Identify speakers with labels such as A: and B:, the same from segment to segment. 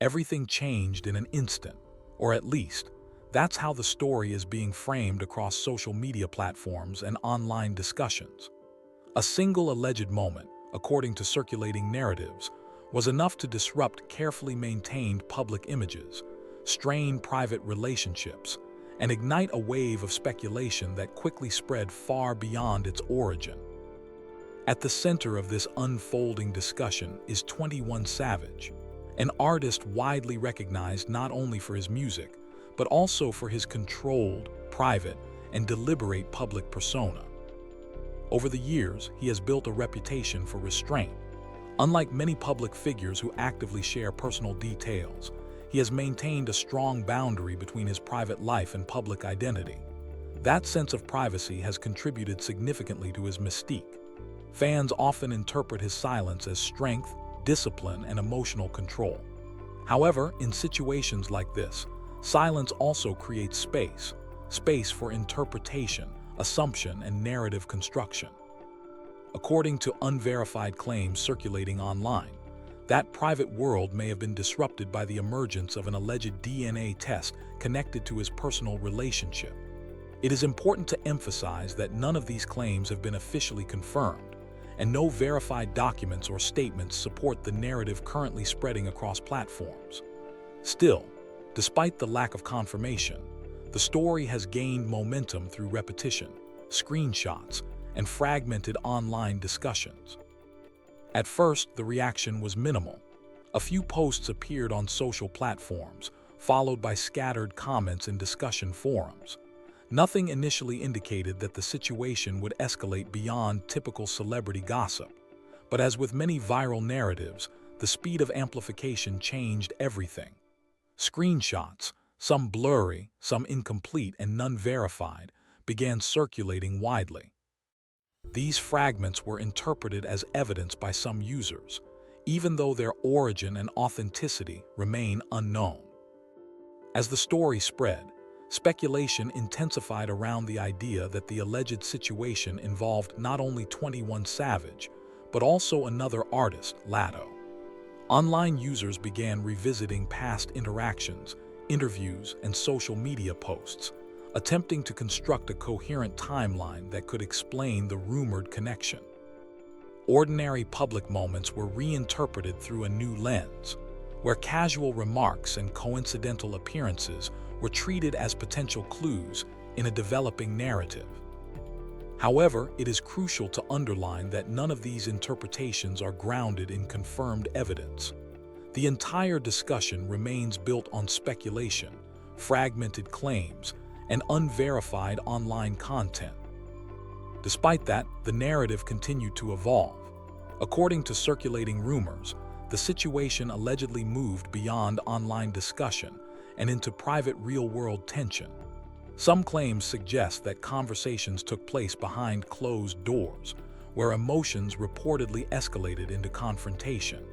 A: everything changed in an instant, or at least, that's how the story is being framed across social media platforms and online discussions. A single alleged moment, according to circulating narratives, was enough to disrupt carefully maintained public images, strain private relationships, and ignite a wave of speculation that quickly spread far beyond its origin. At the center of this unfolding discussion is 21 Savage, an artist widely recognized not only for his music, but also for his controlled, private, and deliberate public persona. Over the years, he has built a reputation for restraint. Unlike many public figures who actively share personal details, he has maintained a strong boundary between his private life and public identity. That sense of privacy has contributed significantly to his mystique. Fans often interpret his silence as strength, discipline, and emotional control. However, in situations like this, silence also creates space for interpretation, assumption, and narrative construction. According to unverified claims circulating online, that private world may have been disrupted by the emergence of an alleged DNA test connected to his personal relationship. It is important to emphasize that none of these claims have been officially confirmed, and no verified documents or statements support the narrative currently spreading across platforms. Still, despite the lack of confirmation, the story has gained momentum through repetition, screenshots, and fragmented online discussions. At first, the reaction was minimal. A few posts appeared on social platforms, followed by scattered comments in discussion forums. Nothing initially indicated that the situation would escalate beyond typical celebrity gossip. But as with many viral narratives, the speed of amplification changed everything. Screenshots, some blurry, some incomplete, and none verified, began circulating widely. These fragments were interpreted as evidence by some users, even though their origin and authenticity remain unknown. As the story spread, speculation intensified around the idea that the alleged situation involved not only 21 Savage, but also another artist, Latto. Online users began revisiting past interactions, interviews, and social media posts, attempting to construct a coherent timeline that could explain the rumored connection. Ordinary public moments were reinterpreted through a new lens, where casual remarks and coincidental appearances were treated as potential clues in a developing narrative. However, it is crucial to underline that none of these interpretations are grounded in confirmed evidence. The entire discussion remains built on speculation, fragmented claims, and unverified online content. Despite that, the narrative continued to evolve. According to circulating rumors, the situation allegedly moved beyond online discussion and into private real-world tension. Some claims suggest that conversations took place behind closed doors, where emotions reportedly escalated into confrontation.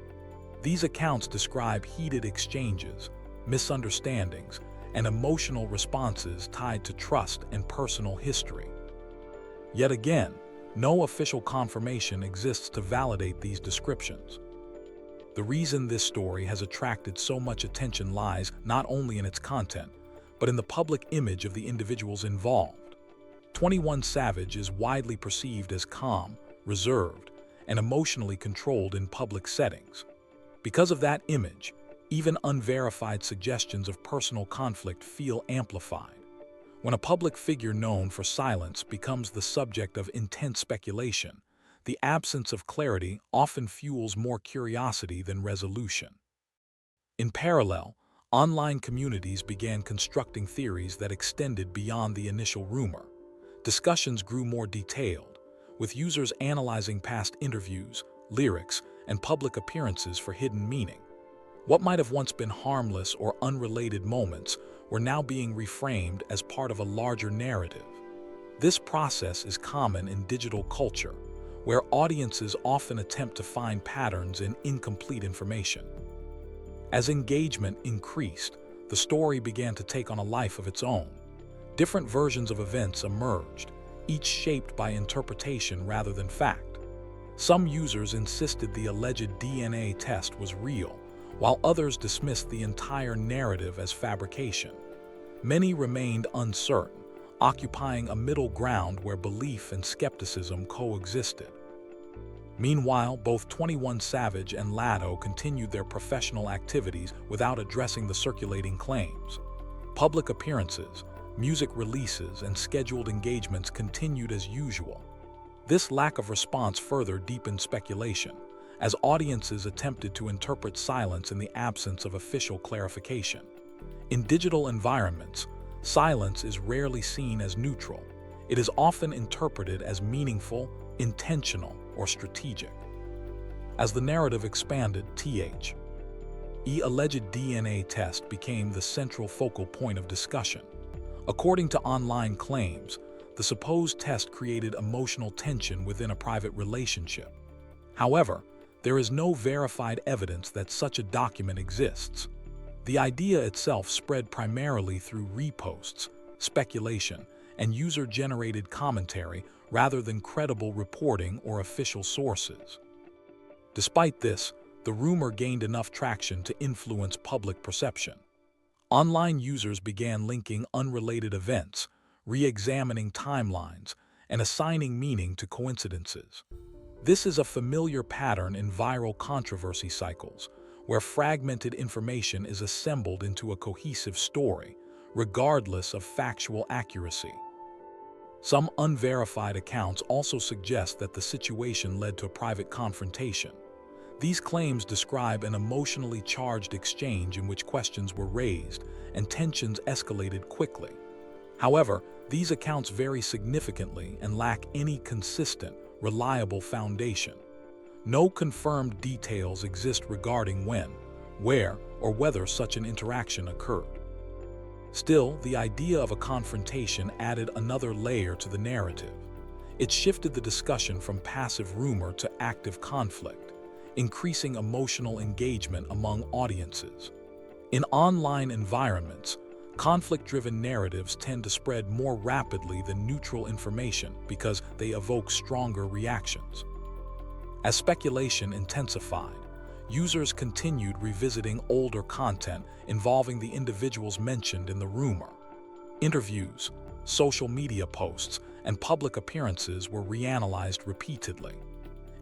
A: These accounts describe heated exchanges, misunderstandings, and emotional responses tied to trust and personal history. Yet again, no official confirmation exists to validate these descriptions. The reason this story has attracted so much attention lies not only in its content, but in the public image of the individuals involved. 21 Savage is widely perceived as calm, reserved, and emotionally controlled in public settings. Because of that image, even unverified suggestions of personal conflict feel amplified. When a public figure known for silence becomes the subject of intense speculation, the absence of clarity often fuels more curiosity than resolution. In parallel, online communities began constructing theories that extended beyond the initial rumor. Discussions grew more detailed, with users analyzing past interviews, lyrics, and public appearances for hidden meaning. What might have once been harmless or unrelated moments were now being reframed as part of a larger narrative. This process is common in digital culture, where audiences often attempt to find patterns in incomplete information. As engagement increased, the story began to take on a life of its own. Different versions of events emerged, each shaped by interpretation rather than fact. Some users insisted the alleged DNA test was real, while others dismissed the entire narrative as fabrication. Many remained uncertain, occupying a middle ground where belief and skepticism coexisted. Meanwhile, both 21 Savage and Latto continued their professional activities without addressing the circulating claims. Public appearances, music releases, and scheduled engagements continued as usual. This lack of response further deepened speculation, as audiences attempted to interpret silence in the absence of official clarification. In digital environments, silence is rarely seen as neutral. It is often interpreted as meaningful, intentional, or strategic. As the narrative expanded, the alleged DNA test became the central focal point of discussion. According to online claims, the supposed test created emotional tension within a private relationship. However, there is no verified evidence that such a document exists. The idea itself spread primarily through reposts, speculation, and user-generated commentary rather than credible reporting or official sources. Despite this, the rumor gained enough traction to influence public perception. Online users began linking unrelated events, re-examining timelines, and assigning meaning to coincidences. This is a familiar pattern in viral controversy cycles, where fragmented information is assembled into a cohesive story, regardless of factual accuracy. Some unverified accounts also suggest that the situation led to a private confrontation. These claims describe an emotionally charged exchange in which questions were raised and tensions escalated quickly. However, these accounts vary significantly and lack any consistent, reliable foundation. No confirmed details exist regarding when, where, or whether such an interaction occurred. Still, the idea of a confrontation added another layer to the narrative. It shifted the discussion from passive rumor to active conflict, increasing emotional engagement among audiences. In online environments, conflict-driven narratives tend to spread more rapidly than neutral information because they evoke stronger reactions. As speculation intensified, users continued revisiting older content involving the individuals mentioned in the rumor. Interviews, social media posts, and public appearances were reanalyzed repeatedly.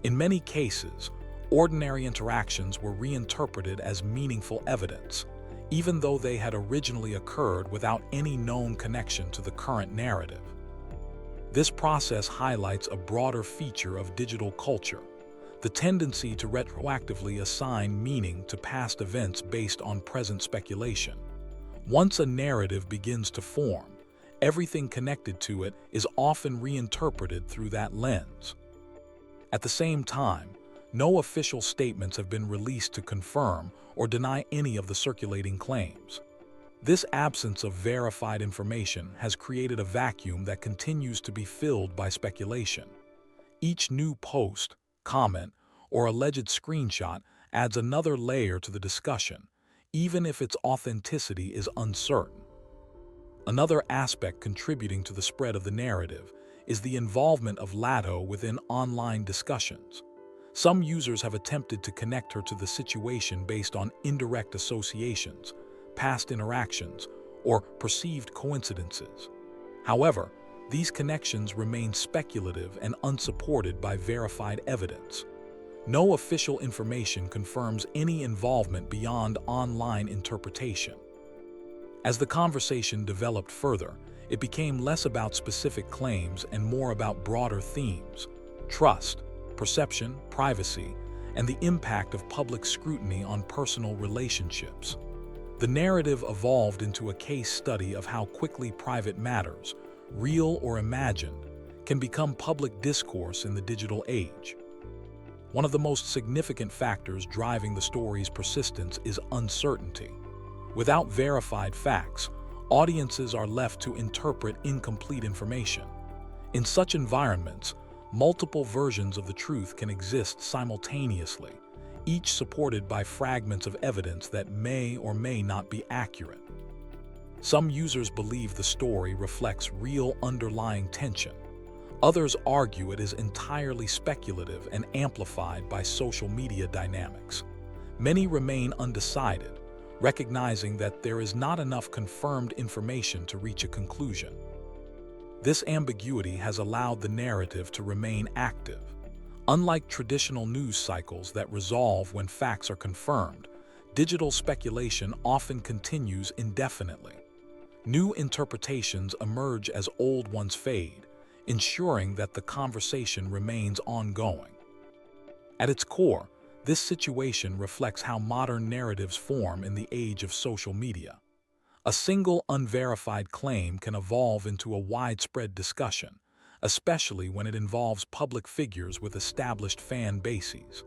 A: In many cases, ordinary interactions were reinterpreted as meaningful evidence, even though they had originally occurred without any known connection to the current narrative. This process highlights a broader feature of digital culture: the tendency to retroactively assign meaning to past events based on present speculation. Once a narrative begins to form, everything connected to it is often reinterpreted through that lens. At the same time, no official statements have been released to confirm or deny any of the circulating claims. This absence of verified information has created a vacuum that continues to be filled by speculation. Each new post, comment, or alleged screenshot adds another layer to the discussion, even if its authenticity is uncertain. Another aspect contributing to the spread of the narrative is the involvement of Latto within online discussions. Some users have attempted to connect her to the situation based on indirect associations, past interactions, or perceived coincidences. However, these connections remain speculative and unsupported by verified evidence. No official information confirms any involvement beyond online interpretation. As the conversation developed further, it became less about specific claims and more about broader themes: trust, perception, privacy, and the impact of public scrutiny on personal relationships. The narrative evolved into a case study of how quickly private matters, real or imagined, can become public discourse in the digital age. One of the most significant factors driving the story's persistence is uncertainty. Without verified facts, audiences are left to interpret incomplete information. In such environments, multiple versions of the truth can exist simultaneously, each supported by fragments of evidence that may or may not be accurate. Some users believe the story reflects real underlying tension. Others argue it is entirely speculative and amplified by social media dynamics. Many remain undecided, recognizing that there is not enough confirmed information to reach a conclusion. This ambiguity has allowed the narrative to remain active. Unlike traditional news cycles that resolve when facts are confirmed, digital speculation often continues indefinitely. New interpretations emerge as old ones fade, ensuring that the conversation remains ongoing. At its core, this situation reflects how modern narratives form in the age of social media. A single unverified claim can evolve into a widespread discussion, especially when it involves public figures with established fan bases.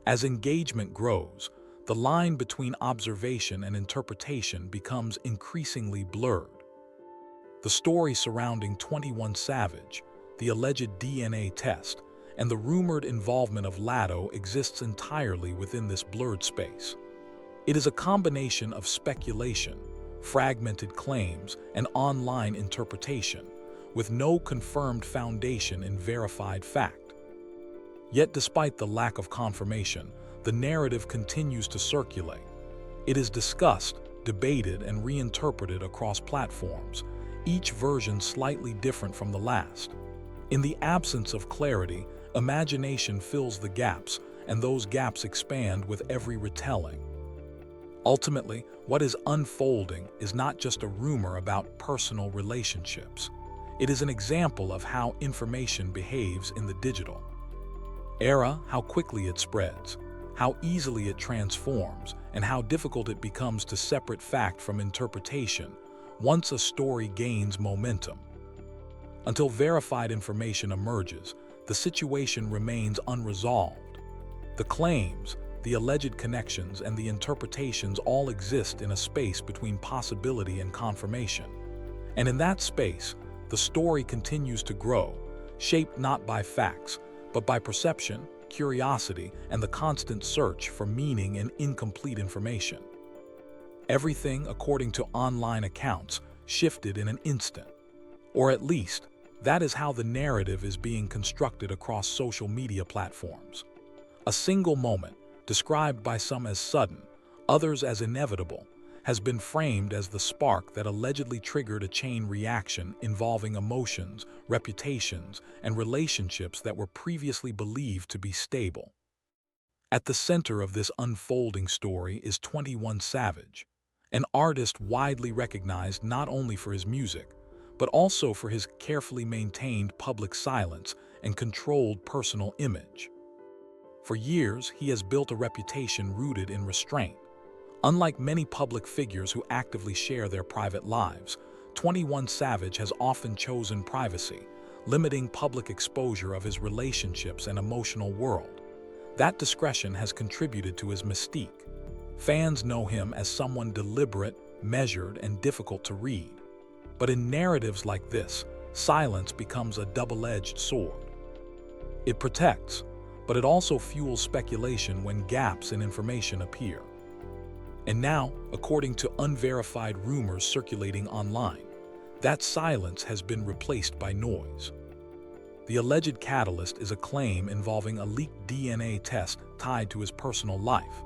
A: As engagement grows, the line between observation and interpretation becomes increasingly blurred. The story surrounding 21 Savage, the alleged DNA test, and the rumored involvement of Latto exists entirely within this blurred space. It is a combination of speculation, fragmented claims, and online interpretation, with no confirmed foundation in verified fact. Yet despite the lack of confirmation, the narrative continues to circulate. It is discussed, debated, and reinterpreted across platforms, each version slightly different from the last. In the absence of clarity, imagination fills the gaps, and those gaps expand with every retelling. Ultimately, what is unfolding is not just a rumor about personal relationships. It is an example of how information behaves in the digital era, how quickly it spreads, how easily it transforms, and how difficult it becomes to separate fact from interpretation once a story gains momentum. Until verified information emerges, the situation remains unresolved. The claims, the alleged connections, and the interpretations all exist in a space between possibility and confirmation. And in that space, the story continues to grow, shaped not by facts, but by perception, curiosity, and the constant search for meaning in incomplete information. Everything, according to online accounts, shifted in an instant. Or at least, that is how the narrative is being constructed across social media platforms. A single moment, described by some as sudden, others as inevitable, has been framed as the spark that allegedly triggered a chain reaction involving emotions, reputations, and relationships that were previously believed to be stable. At the center of this unfolding story is 21 Savage, an artist widely recognized not only for his music, but also for his carefully maintained public silence and controlled personal image. For years, he has built a reputation rooted in restraint. Unlike many public figures who actively share their private lives, 21 Savage has often chosen privacy, limiting public exposure of his relationships and emotional world. That discretion has contributed to his mystique. Fans know him as someone deliberate, measured, and difficult to read. But in narratives like this, silence becomes a double-edged sword. It protects, but it also fuels speculation when gaps in information appear. And now, according to unverified rumors circulating online, that silence has been replaced by noise. The alleged catalyst is a claim involving a leaked DNA test tied to his personal life.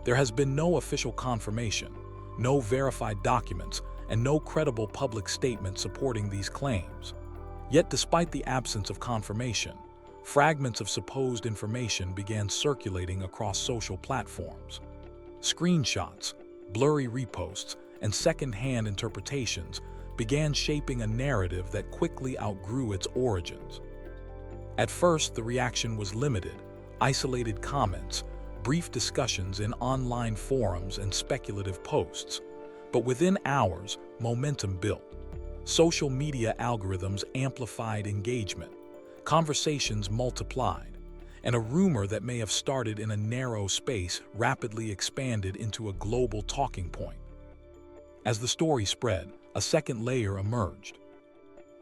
A: There has been no official confirmation, no verified documents, and no credible public statement supporting these claims. Yet despite the absence of confirmation, fragments of supposed information began circulating across social platforms. Screenshots, blurry reposts, and second-hand interpretations began shaping a narrative that quickly outgrew its origins. At first, the reaction was limited: isolated comments, brief discussions in online forums, and speculative posts. But within hours, momentum built. Social media algorithms amplified engagement, conversations multiplied, and a rumor that may have started in a narrow space rapidly expanded into a global talking point. As the story spread, a second layer emerged.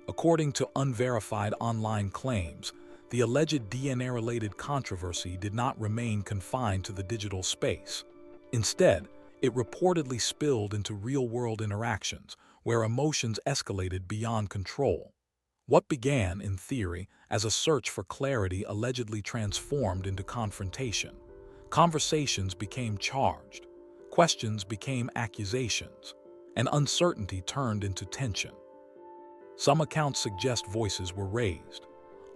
A: According to unverified online claims, the alleged DNA-related controversy did not remain confined to the digital space. Instead, it reportedly spilled into real-world interactions, where emotions escalated beyond control. What began, in theory, as a search for clarity allegedly transformed into confrontation. Conversations became charged, questions became accusations, and uncertainty turned into tension. Some accounts suggest voices were raised.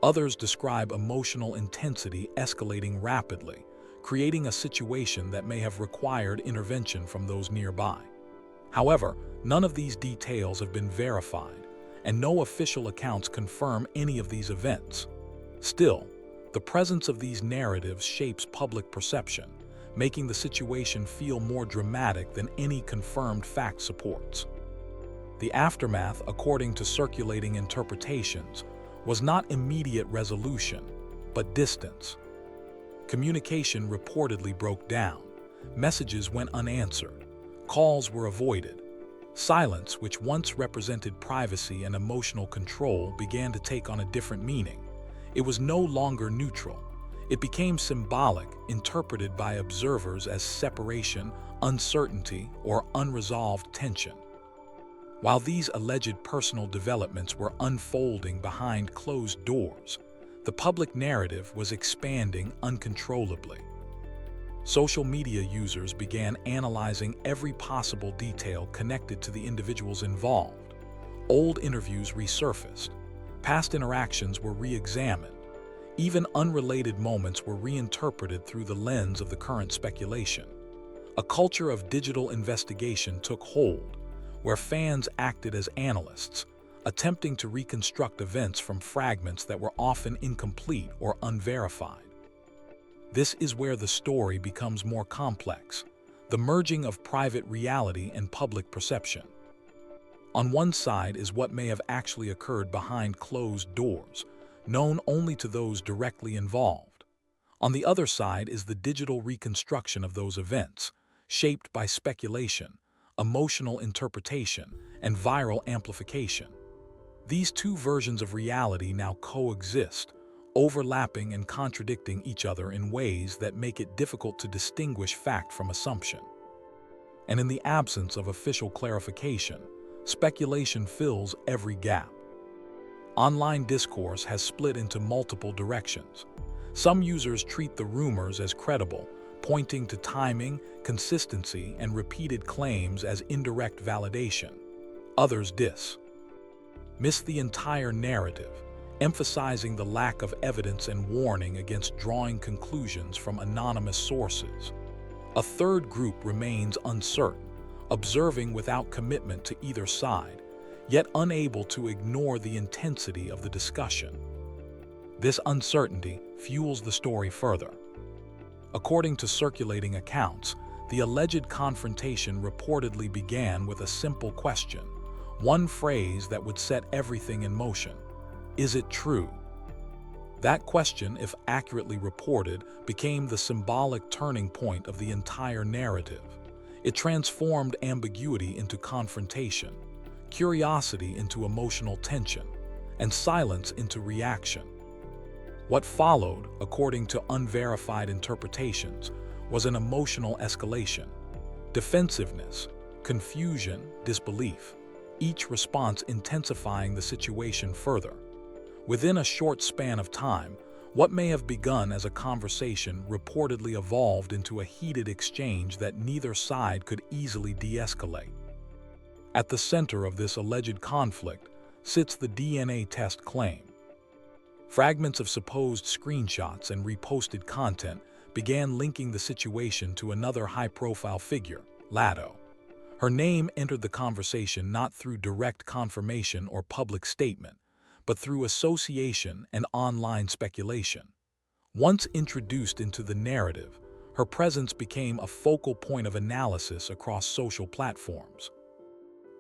A: Others describe emotional intensity escalating rapidly, creating a situation that may have required intervention from those nearby. However, none of these details have been verified, and no official accounts confirm any of these events. Still, the presence of these narratives shapes public perception, making the situation feel more dramatic than any confirmed fact supports. The aftermath, according to circulating interpretations, was not immediate resolution, but distance. Communication reportedly broke down, messages went unanswered, calls were avoided. Silence, which once represented privacy and emotional control, began to take on a different meaning. It was no longer neutral. It became symbolic, interpreted by observers as separation, uncertainty, or unresolved tension. While these alleged personal developments were unfolding behind closed doors, the public narrative was expanding uncontrollably. Social media users began analyzing every possible detail connected to the individuals involved. Old interviews resurfaced. Past interactions were re-examined. Even unrelated moments were reinterpreted through the lens of the current speculation. A culture of digital investigation took hold, where fans acted as analysts, attempting to reconstruct events from fragments that were often incomplete or unverified. This is where the story becomes more complex, the merging of private reality and public perception. On one side is what may have actually occurred behind closed doors, known only to those directly involved. On the other side is the digital reconstruction of those events, shaped by speculation, emotional interpretation, and viral amplification. These two versions of reality now coexist, overlapping and contradicting each other in ways that make it difficult to distinguish fact from assumption. And in the absence of official clarification, speculation fills every gap. Online discourse has split into multiple directions. Some users treat the rumors as credible, pointing to timing, consistency, and repeated claims as indirect validation. Others miss the entire narrative, emphasizing the lack of evidence and warning against drawing conclusions from anonymous sources. A third group remains uncertain, observing without commitment to either side, yet unable to ignore the intensity of the discussion. This uncertainty fuels the story further. According to circulating accounts, the alleged confrontation reportedly began with a simple question, one phrase that would set everything in motion. Is it true? That question, if accurately reported, became the symbolic turning point of the entire narrative. It transformed ambiguity into confrontation, curiosity into emotional tension, and silence into reaction. What followed, according to unverified interpretations, was an emotional escalation. Defensiveness, confusion, disbelief, each response intensifying the situation further. Within a short span of time, what may have begun as a conversation reportedly evolved into a heated exchange that neither side could easily de-escalate. At the center of this alleged conflict sits the DNA test claim. Fragments of supposed screenshots and reposted content began linking the situation to another high-profile figure, Latto. Her name entered the conversation not through direct confirmation or public statement, but through association and online speculation. Once introduced into the narrative, her presence became a focal point of analysis across social platforms.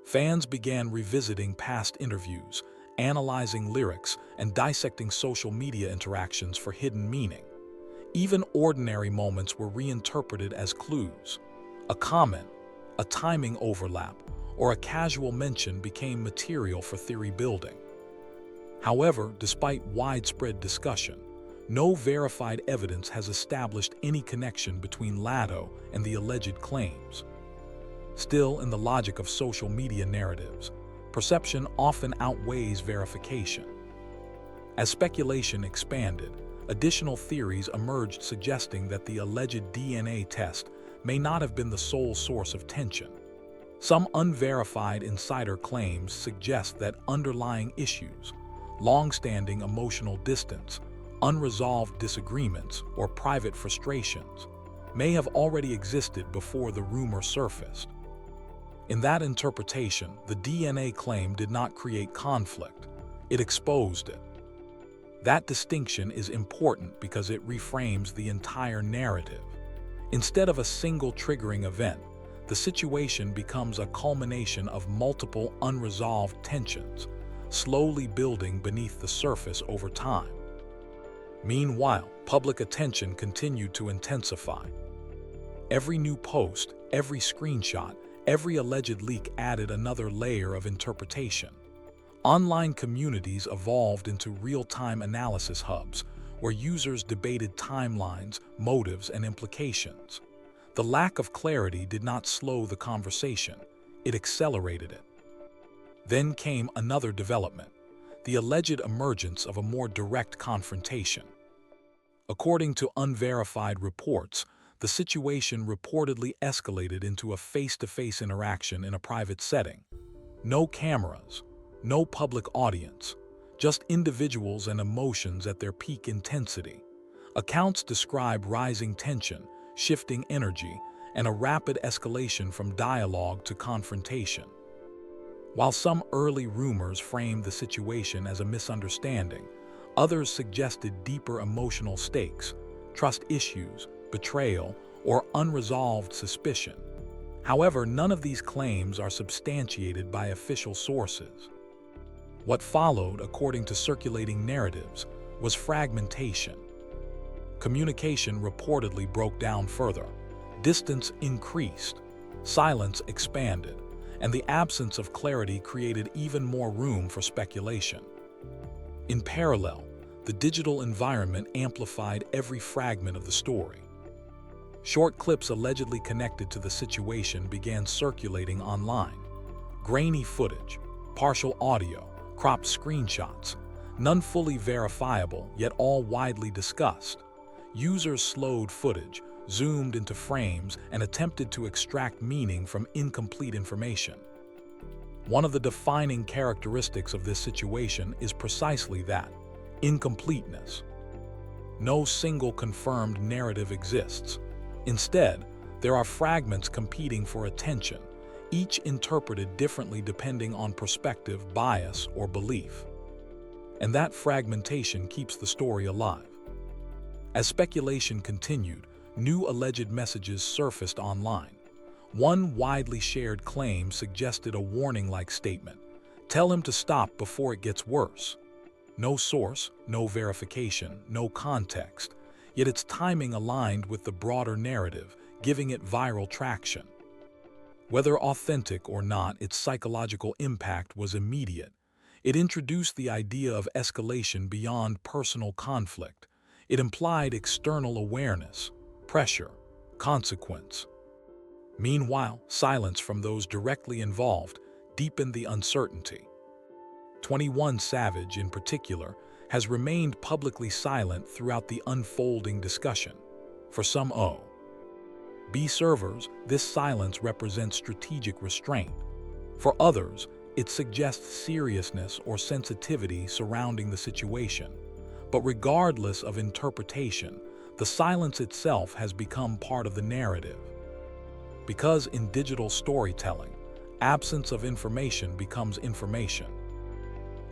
A: Fans began revisiting past interviews, analyzing lyrics, and dissecting social media interactions for hidden meaning. Even ordinary moments were reinterpreted as clues. A comment, a timing overlap, or a casual mention became material for theory building. However, despite widespread discussion, no verified evidence has established any connection between Latto and the alleged claims. Still, in the logic of social media narratives, perception often outweighs verification. As speculation expanded, additional theories emerged suggesting that the alleged DNA test may not have been the sole source of tension. Some unverified insider claims suggest that underlying issues, long-standing emotional distance, unresolved disagreements, or private frustrations may have already existed before the rumor surfaced. In that interpretation, the DNA claim did not create conflict, it exposed it. That distinction is important because it reframes the entire narrative. Instead of a single triggering event, the situation becomes a culmination of multiple unresolved tensions, slowly building beneath the surface over time. Meanwhile, public attention continued to intensify. Every new post, every screenshot, every alleged leak added another layer of interpretation. Online communities evolved into real-time analysis hubs, where users debated timelines, motives, and implications. The lack of clarity did not slow the conversation, it accelerated it. Then came another development, the alleged emergence of a more direct confrontation. According to unverified reports, the situation reportedly escalated into a face-to-face interaction in a private setting. No cameras, no public audience, just individuals and emotions at their peak intensity. Accounts describe rising tension, shifting energy, and a rapid escalation from dialogue to confrontation. While some early rumors framed the situation as a misunderstanding, others suggested deeper emotional stakes, trust issues, betrayal, or unresolved suspicion. However, none of these claims are substantiated by official sources. What followed, according to circulating narratives, was fragmentation. Communication reportedly broke down further. Distance increased, silence expanded, and the absence of clarity created even more room for speculation. In parallel, the digital environment amplified every fragment of the story. Short clips allegedly connected to the situation began circulating online. Grainy footage, partial audio, cropped screenshots, none fully verifiable, yet all widely discussed. Users slowed footage, zoomed into frames, and attempted to extract meaning from incomplete information. One of the defining characteristics of this situation is precisely that, incompleteness. No single confirmed narrative exists. Instead, there are fragments competing for attention, each interpreted differently depending on perspective, bias, or belief. And that fragmentation keeps the story alive. As speculation continued, new alleged messages surfaced online. One widely shared claim suggested a warning-like statement: "Tell him to stop before it gets worse." No source, no verification, no context, yet its timing aligned with the broader narrative, giving it viral traction. Whether authentic or not, its psychological impact was immediate. It introduced the idea of escalation beyond personal conflict. It implied external awareness, pressure, consequence. Meanwhile, silence from those directly involved deepened the uncertainty. 21 Savage, in particular, has remained publicly silent throughout the unfolding discussion. For some O.B. servers, this silence represents strategic restraint. For others, it suggests seriousness or sensitivity surrounding the situation. But regardless of interpretation, the silence itself has become part of the narrative. Because in digital storytelling, absence of information becomes information.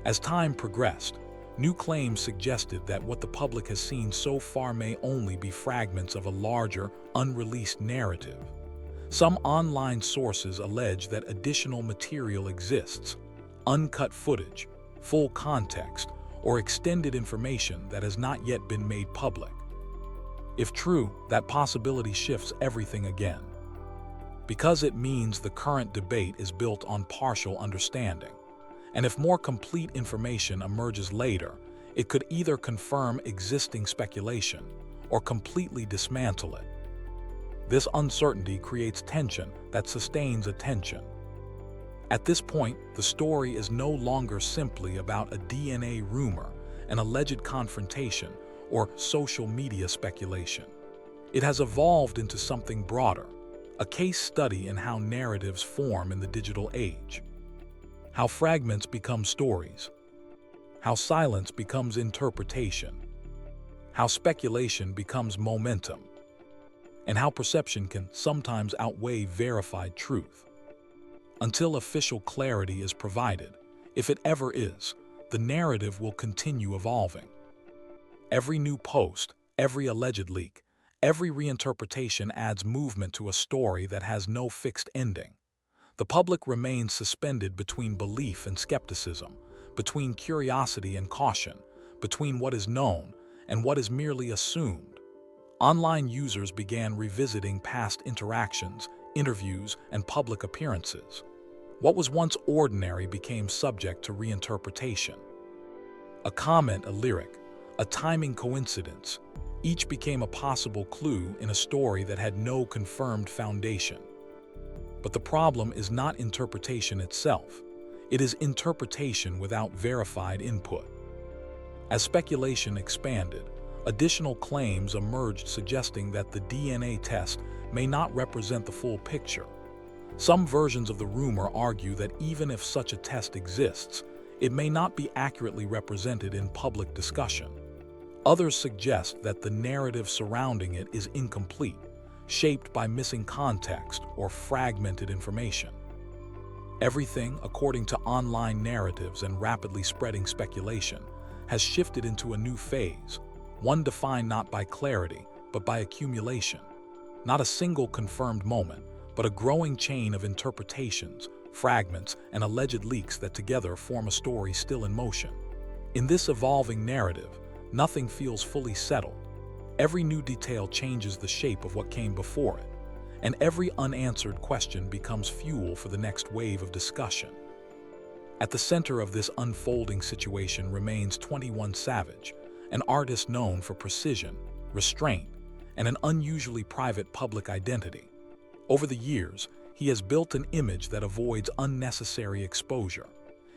A: As time progressed, new claims suggested that what the public has seen so far may only be fragments of a larger, unreleased narrative. Some online sources allege that additional material exists, uncut footage, full context, or extended information that has not yet been made public. If true, that possibility shifts everything again, because it means the current debate is built on partial understanding. And if more complete information emerges later, it could either confirm existing speculation or completely dismantle it. This uncertainty creates tension that sustains attention. At this point, the story is no longer simply about a DNA rumor, an alleged confrontation, or social media speculation. It has evolved into something broader, a case study in how narratives form in the digital age, how fragments become stories, how silence becomes interpretation, how speculation becomes momentum, and how perception can sometimes outweigh verified truth. Until official clarity is provided, if it ever is, the narrative will continue evolving. Every new post, every alleged leak, every reinterpretation adds movement to a story that has no fixed ending. The public remains suspended between belief and skepticism, between curiosity and caution, between what is known and what is merely assumed. Online users began revisiting past interactions, interviews, and public appearances. What was once ordinary became subject to reinterpretation. A comment, a lyric, a timing coincidence, each became a possible clue in a story that had no confirmed foundation. But the problem is not interpretation itself. It is interpretation without verified input. As speculation expanded, additional claims emerged suggesting that the DNA test may not represent the full picture. Some versions of the rumor argue that even if such a test exists, it may not be accurately represented in public discussion. Others suggest that the narrative surrounding it is incomplete, shaped by missing context or fragmented information. Everything, according to online narratives and rapidly spreading speculation, has shifted into a new phase, one defined not by clarity, but by accumulation. Not a single confirmed moment, but a growing chain of interpretations, fragments, and alleged leaks that together form a story still in motion. In this evolving narrative, nothing feels fully settled. Every new detail changes the shape of what came before it, and every unanswered question becomes fuel for the next wave of discussion. At the center of this unfolding situation remains 21 Savage, an artist known for precision, restraint, and an unusually private public identity. Over the years, he has built an image that avoids unnecessary exposure.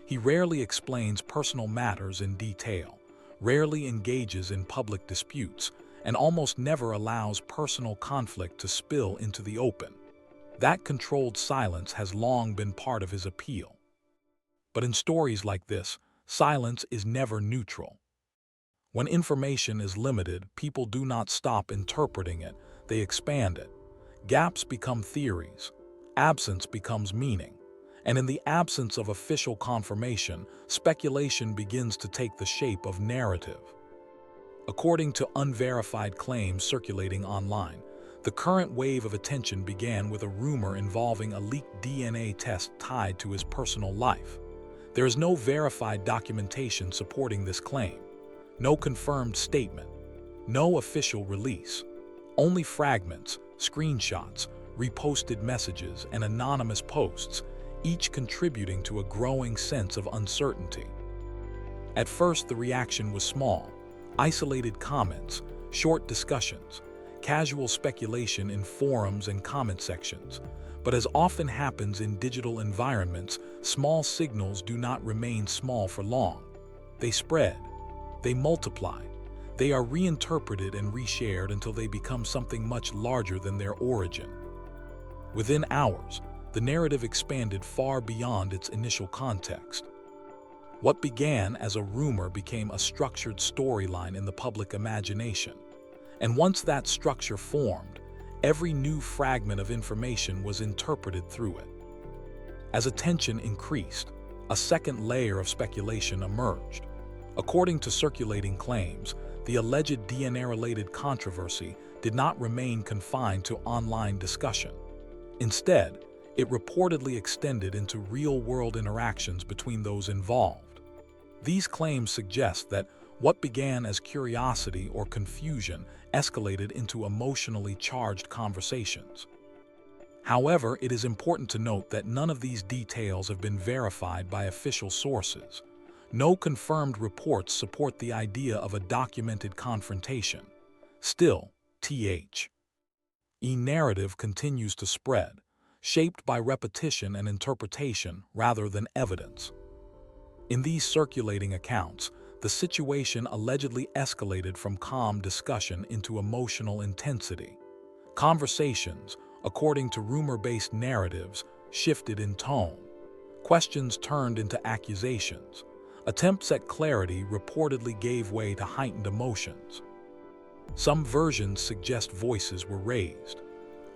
A: He rarely explains personal matters in detail, rarely engages in public disputes, and almost never allows personal conflict to spill into the open. That controlled silence has long been part of his appeal. But in stories like this, silence is never neutral. When information is limited, people do not stop interpreting it, they expand it. Gaps become theories, absence becomes meaning, and in the absence of official confirmation, speculation begins to take the shape of narrative. According to unverified claims circulating online, the current wave of attention began with a rumor involving a leaked DNA test tied to his personal life. There is no verified documentation supporting this claim, no confirmed statement, no official release, only fragments, screenshots, reposted messages, and anonymous posts, each contributing to a growing sense of uncertainty. At first, the reaction was small: isolated comments, short discussions, casual speculation in forums and comment sections. But as often happens in digital environments, small signals do not remain small for long. They spread, they multiply, they are reinterpreted and reshared until they become something much larger than their origin. Within hours, the narrative expanded far beyond its initial context. What began as a rumor became a structured storyline in the public imagination. And once that structure formed, every new fragment of information was interpreted through it. As attention increased, a second layer of speculation emerged. According to circulating claims, the alleged DNA-related controversy did not remain confined to online discussion. Instead, it reportedly extended into real-world interactions between those involved. These claims suggest that what began as curiosity or confusion escalated into emotionally charged conversations. However, it is important to note that none of these details have been verified by official sources. No confirmed reports support the idea of a documented confrontation. Still, narrative continues to spread, shaped by repetition and interpretation rather than evidence. In these circulating accounts, the situation allegedly escalated from calm discussion into emotional intensity. Conversations, according to rumor-based narratives, shifted in tone. Questions turned into accusations. Attempts at clarity reportedly gave way to heightened emotions. Some versions suggest voices were raised.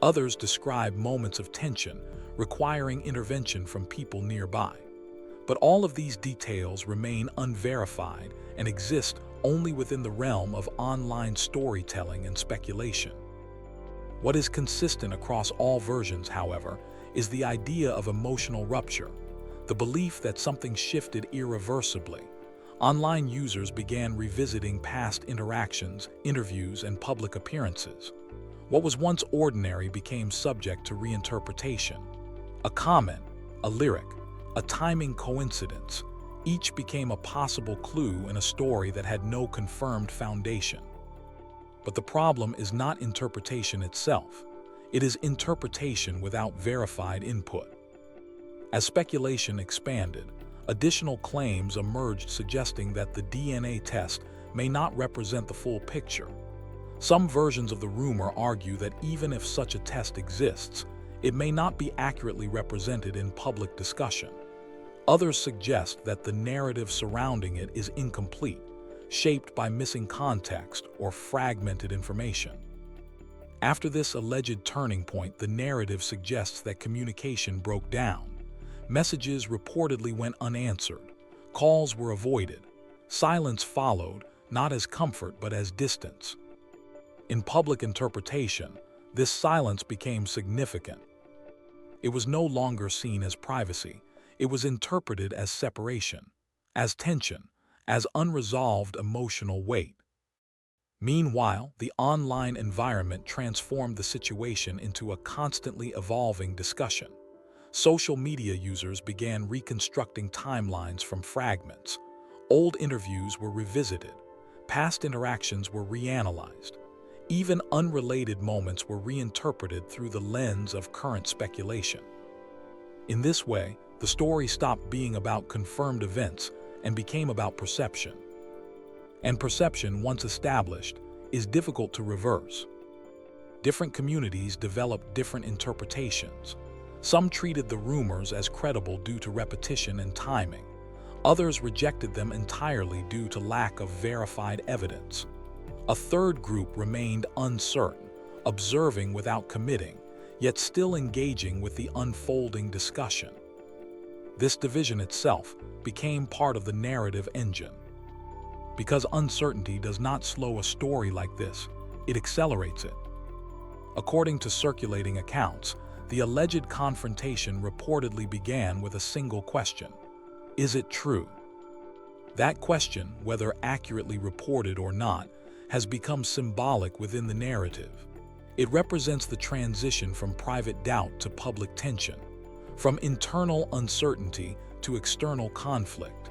A: Others describe moments of tension, requiring intervention from people nearby. But all of these details remain unverified and exist only within the realm of online storytelling and speculation. What is consistent across all versions, however, is the idea of emotional rupture, the belief that something shifted irreversibly. Online users began revisiting past interactions, interviews, and public appearances. What was once ordinary became subject to reinterpretation. A comment, a lyric, a timing coincidence, each became a possible clue in a story that had no confirmed foundation. But the problem is not interpretation itself. It is interpretation without verified input. As speculation expanded, additional claims emerged suggesting that the DNA test may not represent the full picture. Some versions of the rumor argue that even if such a test exists, it may not be accurately represented in public discussion. Others suggest that the narrative surrounding it is incomplete, shaped by missing context or fragmented information. After this alleged turning point, the narrative suggests that communication broke down. Messages reportedly went unanswered. Calls were avoided. Silence followed, not as comfort but as distance. In public interpretation, this silence became significant. It was no longer seen as privacy. It was interpreted as separation, as tension, as unresolved emotional weight. Meanwhile, the online environment transformed the situation into a constantly evolving discussion. Social media users began reconstructing timelines from fragments. Old interviews were revisited. Past interactions were reanalyzed. Even unrelated moments were reinterpreted through the lens of current speculation. In this way, the story stopped being about confirmed events and became about perception. And perception, once established, is difficult to reverse. Different communities developed different interpretations. Some treated the rumors as credible due to repetition and timing. Others rejected them entirely due to lack of verified evidence. A third group remained uncertain, observing without committing, yet still engaging with the unfolding discussion. This division itself became part of the narrative engine. Because uncertainty does not slow a story like this, it accelerates it. According to circulating accounts, the alleged confrontation reportedly began with a single question: is it true? That question, whether accurately reported or not, has become symbolic within the narrative. It represents the transition from private doubt to public tension, from internal uncertainty to external conflict.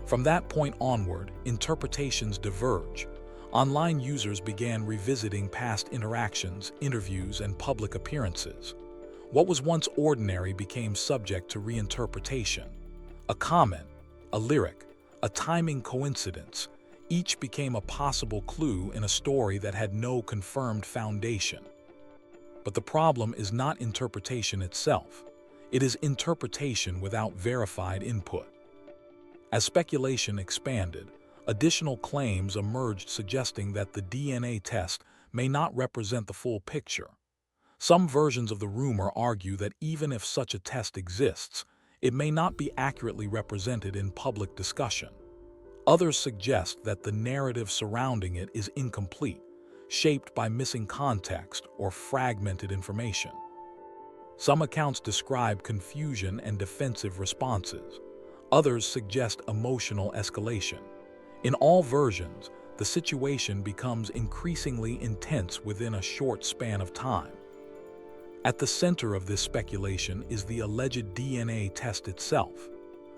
A: From that point onward, interpretations diverge. Online users began revisiting past interactions, interviews, and public appearances. What was once ordinary became subject to reinterpretation. A comment, a lyric, a timing coincidence, each became a possible clue in a story that had no confirmed foundation. But the problem is not interpretation itself. It is interpretation without verified input. As speculation expanded, additional claims emerged suggesting that the DNA test may not represent the full picture. Some versions of the rumor argue that even if such a test exists, it may not be accurately represented in public discussion. Others suggest that the narrative surrounding it is incomplete, shaped by missing context or fragmented information. Some accounts describe confusion and defensive responses. Others suggest emotional escalation. In all versions, the situation becomes increasingly intense within a short span of time. At the center of this speculation is the alleged DNA test itself.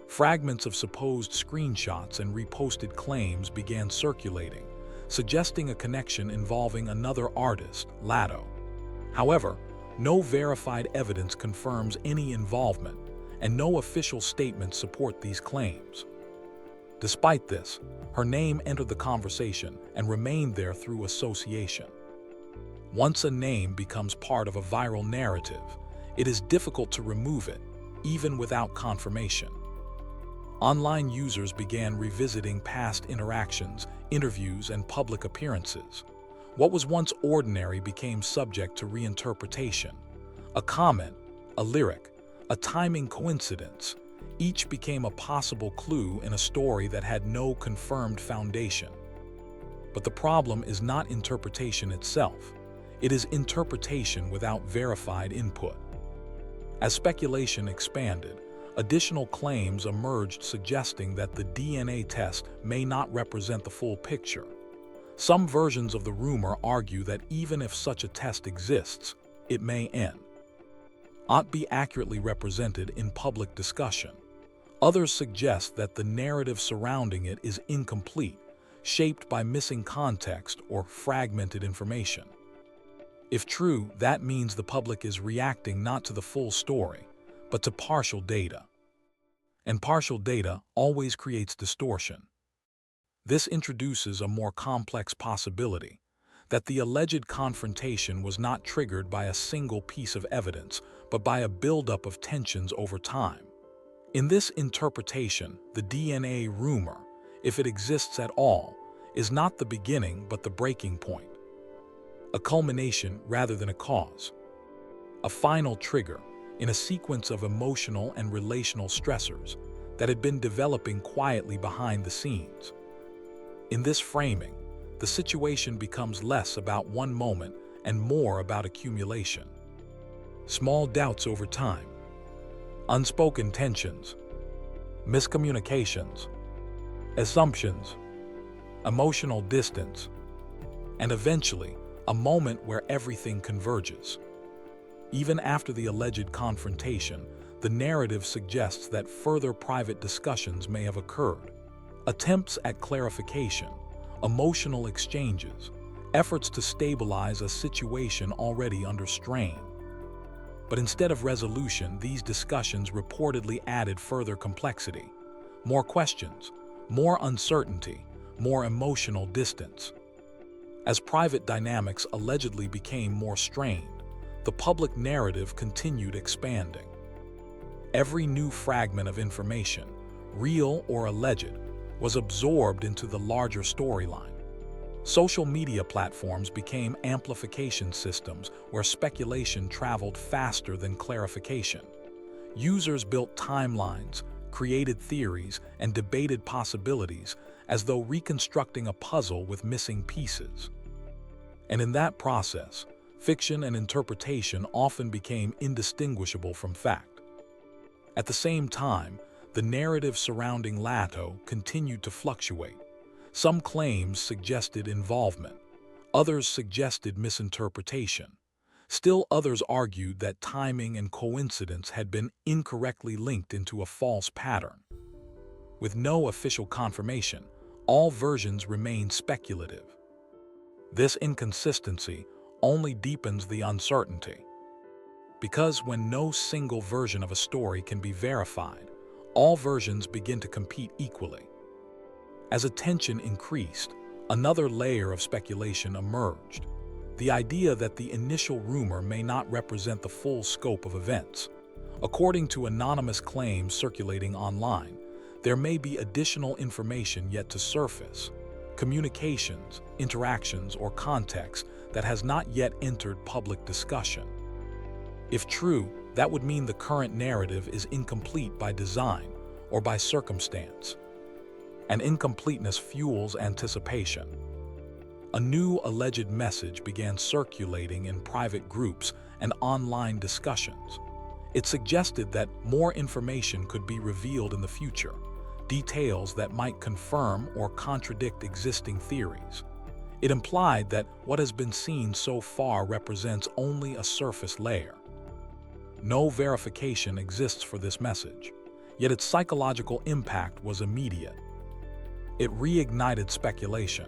A: Fragments of supposed screenshots and reposted claims began circulating, suggesting a connection involving another artist, Latto. However, no verified evidence confirms any involvement, and no official statements support these claims. Despite this, her name entered the conversation and remained there through association. Once a name becomes part of a viral narrative, it is difficult to remove it, even without confirmation. Online users began revisiting past interactions, interviews, and public appearances. What was once ordinary became subject to reinterpretation. A comment, a lyric, a timing coincidence, each became a possible clue in a story that had no confirmed foundation. But the problem is not interpretation itself. It is interpretation without verified input. As speculation expanded, additional claims emerged suggesting that the DNA test may not represent the full picture. Some versions of the rumor argue that even if such a test exists, it may not be accurately represented in public discussion. Others suggest that the narrative surrounding it is incomplete, shaped by missing context or fragmented information. If true, that means the public is reacting not to the full story, but to partial data. And partial data always creates distortion. This introduces a more complex possibility, that the alleged confrontation was not triggered by a single piece of evidence, but by a buildup of tensions over time. In this interpretation, the DNA rumor, if it exists at all, is not the beginning but the breaking point. A culmination rather than a cause. A final trigger in a sequence of emotional and relational stressors that had been developing quietly behind the scenes. In this framing, the situation becomes less about one moment and more about accumulation. Small doubts over time, unspoken tensions, miscommunications, assumptions, emotional distance, and eventually, a moment where everything converges. Even after the alleged confrontation, the narrative suggests that further private discussions may have occurred. Attempts at clarification, emotional exchanges, efforts to stabilize a situation already under strain. But instead of resolution, these discussions reportedly added further complexity. More questions, more uncertainty, more emotional distance. As private dynamics allegedly became more strained, the public narrative continued expanding. Every new fragment of information, real or alleged, was absorbed into the larger storyline. Social media platforms became amplification systems where speculation traveled faster than clarification. Users built timelines, created theories, and debated possibilities as though reconstructing a puzzle with missing pieces. And in that process, fiction and interpretation often became indistinguishable from fact. At the same time, the narrative surrounding Latto continued to fluctuate. Some claims suggested involvement, others suggested misinterpretation. Still others argued that timing and coincidence had been incorrectly linked into a false pattern. With no official confirmation, all versions remained speculative. This inconsistency only deepens the uncertainty. Because when no single version of a story can be verified, all versions begin to compete equally. As attention increased, another layer of speculation emerged. The idea that the initial rumor may not represent the full scope of events. According to anonymous claims circulating online, there may be additional information yet to surface. Communications, interactions, or context that has not yet entered public discussion. If true, that would mean the current narrative is incomplete by design or by circumstance. And incompleteness fuels anticipation. A new alleged message began circulating in private groups and online discussions. It suggested that more information could be revealed in the future, details that might confirm or contradict existing theories. It implied that what has been seen so far represents only a surface layer. No verification exists for this message, yet its psychological impact was immediate. It reignited speculation.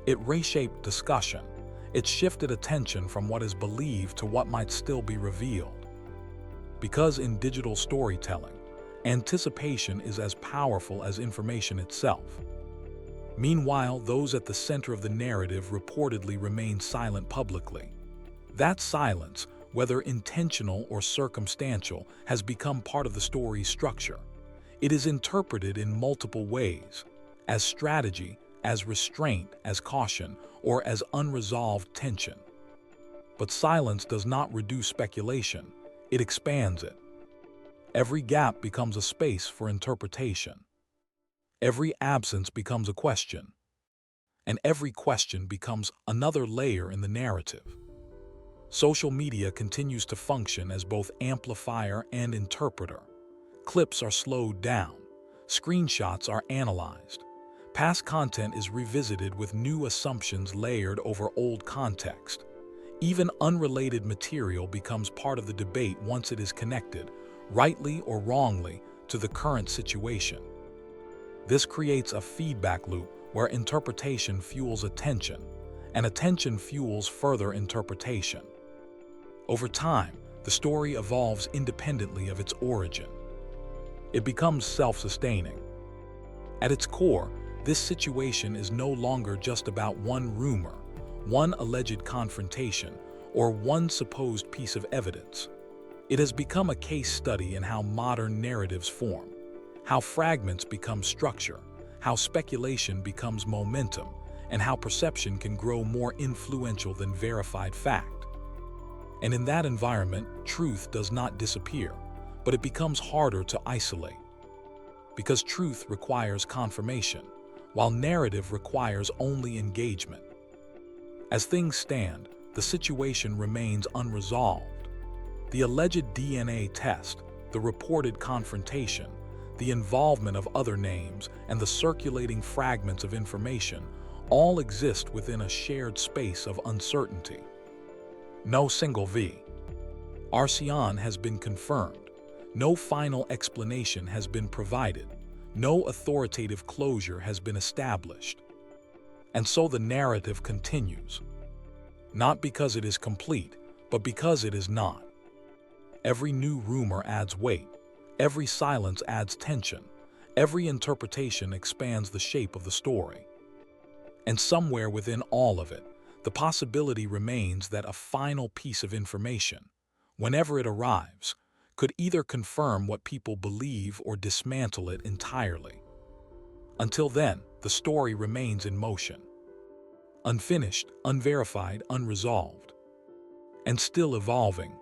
A: It reshaped discussion. It shifted attention from what is believed to what might still be revealed. Because in digital storytelling, Anticipation is as powerful as information itself. Meanwhile, those at the center of the narrative reportedly remain silent publicly. That silence, whether intentional or circumstantial, has become part of the story's structure. It is interpreted in multiple ways: as strategy, as restraint, as caution, or as unresolved tension. But silence does not reduce speculation, it expands it. Every gap becomes a space for interpretation. Every absence becomes a question, and every question becomes another layer in the narrative. Social media continues to function as both amplifier and interpreter. Clips are slowed down, screenshots are analyzed, past content is revisited with new assumptions layered over old context. Even unrelated material becomes part of the debate once it is connected, rightly or wrongly, to the current situation. This creates a feedback loop where interpretation fuels attention, and attention fuels further interpretation. Over time, the story evolves independently of its origin. It becomes self-sustaining. At its core, this situation is no longer just about one rumor, one alleged confrontation, or one supposed piece of evidence. It has become a case study in how modern narratives form, how fragments become structure, how speculation becomes momentum, and how perception can grow more influential than verified fact. And in that environment, truth does not disappear, but it becomes harder to isolate. Because truth requires confirmation, while narrative requires only engagement. As things stand, the situation remains unresolved. The alleged DNA test, the reported confrontation, the involvement of other names, and the circulating fragments of information all exist within a shared space of uncertainty. No single version has been confirmed. No final explanation has been provided. No authoritative closure has been established. And so the narrative continues. Not because it is complete, but because it is not. Every new rumor adds weight. Every silence adds tension. Every interpretation expands the shape of the story. And somewhere within all of it, the possibility remains that a final piece of information, whenever it arrives, could either confirm what people believe or dismantle it entirely. Until then, the story remains in motion. Unfinished, unverified, unresolved, and still evolving.